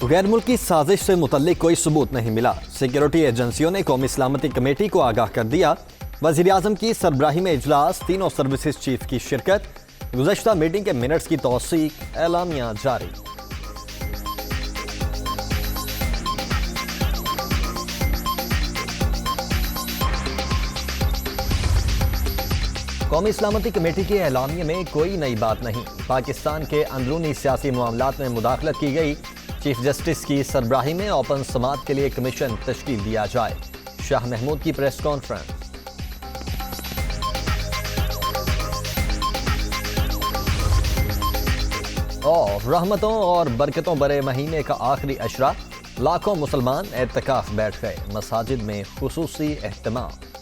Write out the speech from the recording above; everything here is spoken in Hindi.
गैर मुल्की साजिश से मुतल्लिक कोई सबूत नहीं मिला। सिक्योरिटी एजेंसियों ने कौमी सलामती कमेटी को आगाह कर दिया। वज़ीर आज़म की सरबराही में इजलास, तीनों सर्विसेज चीफ की शिरकत। गुज़श्ता मीटिंग के मिनट्स की तौसीक, एलामिया जारी। कौमी सलामती कमेटी के एलामिया में कोई नई बात नहीं। पाकिस्तान के अंदरूनी सियासी मामलात में मुदाखलत की गई। चीफ जस्टिस की सरबराही में ओपन समात के लिए कमीशन तश्कील दिया जाए। शाह महमूद की प्रेस कॉन्फ्रेंस। और रहमतों और बरकतों भरे महीने का आखिरी अशरा, लाखों मुसलमान एतकाफ बैठ गए। मसाजिद में खुसूसी एहतमाम।